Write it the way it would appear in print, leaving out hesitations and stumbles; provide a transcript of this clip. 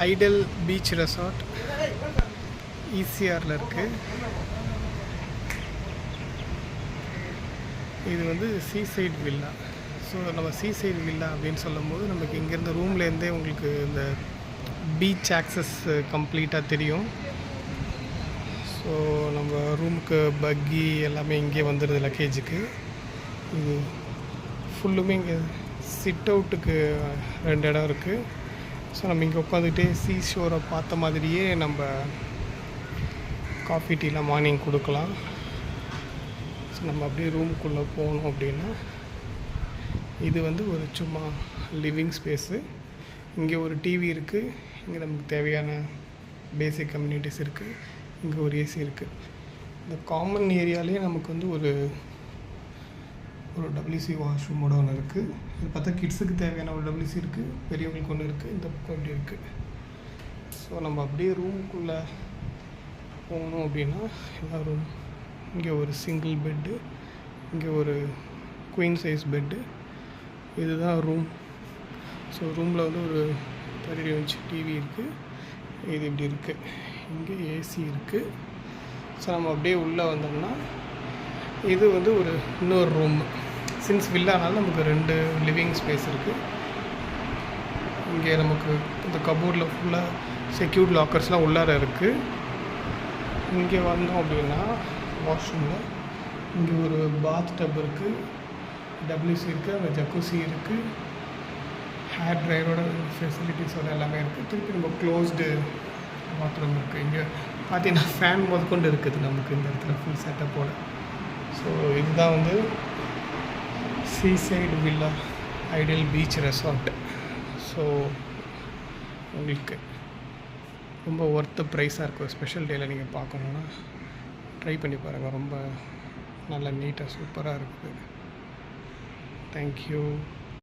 Idol beach resort ஈசிஆரில் இருக்குது. இது வந்து சீசைட் வில்லா. ஸோ நம்ம சீசைட் வில்லா அப்படின்னு சொல்லும்போது நமக்கு இங்கேருந்து ரூம்லேருந்தே உங்களுக்கு இந்த பீச் ஆக்சஸ் கம்ப்ளீட்டாக தெரியும். ஸோ நம்ம ரூமுக்கு பக்கி எல்லாமே இங்கே வந்துடுது லக்கேஜுக்கு. இது ஃபுல்லுமே இங்கே சிட் அவுட்டுக்கு 2 இடம் இருக்குது. ஸோ நம்ம இங்கே உட்காந்துக்கிட்டே சீ ஷோரை பார்த்த மாதிரியே நம்ம காஃபி டீலாம் மார்னிங் கொடுக்கலாம். ஸோ நம்ம அப்படியே ரூமுக்குள்ளே போனோம் அப்படின்னா இது வந்து ஒரு சும்மா லிவிங் ஸ்பேஸு. இங்கே ஒரு டிவி இருக்குது, இங்கே நமக்கு தேவையான பேசிக் கம்யூனிட்டிஸ் இருக்குது, இங்கே ஒரு ஏசி இருக்குது. இந்த காமன் ஏரியாலேயே நமக்கு வந்து ஒரு WC வாஷ்ரூமோட ஒன்று இருக்குது. இது பார்த்தா கிட்ஸுக்கு தேவையான ஒரு WC இருக்குது, பெரியவங்களுக்கு ஒன்று இருக்குது, இந்த பக்கம் இப்படி இருக்குது. ஸோ நம்ம அப்படியே ரூமுக்குள்ளே போகணும் அப்படின்னா எல்லா ரூம் இங்கே ஒரு சிங்கிள் பெட்டு, இங்கே ஒரு குயின் சைஸ் பெட்டு, இதுதான் ரூம். ஸோ ரூமில் வந்து ஒரு 32 இன்ச் டிவி இருக்குது, இது இப்படி இருக்குது, இங்கே ஏசி இருக்குது. ஸோ நம்ம அப்படியே உள்ளே வந்தோம்னா இது வந்து ஒரு இன்னொரு ரூம். சின்ஸ் வில்லானாலும் நமக்கு 2 லிவிங் ஸ்பேஸ் இருக்குது. இங்கே நமக்கு இந்த கபோர்டில் ஃபுல்லாக செக்யூர்ட் லாக்கர்ஸ்லாம் உள்ளார இருக்குது. இங்கே வந்தோம் அப்படின்னா வாஷ்ரூமில் இங்கே ஒரு பாத் டப் இருக்குது, WC இருக்குது, அங்கே ஜக்கூசி இருக்குது, ஹேர் ட்ரையரோட ஃபெசிலிட்டிஸோட எல்லாமே இருக்குது. திருப்பி நம்ம க்ளோஸ்டு பாத்ரூம் இருக்குது. இங்கே பார்த்தீங்கன்னா ஃபேன் முதற்கொண்டு இருக்குது நமக்கு இந்த இடத்துல ஃபுல் செட்டப்போட. ஸோ இதுதான் வந்து seaside villa Idol beach resort. So உங்களுக்கு ரொம்ப ஒர்த்து ப்ரைஸாக இருக்கும். ஸ்பெஷல் டேயில் நீங்கள் பார்க்கணுன்னா ட்ரை பண்ணி பாருங்கள். ரொம்ப நல்ல நீட்டாக சூப்பராக இருக்குது. தேங்க்யூ.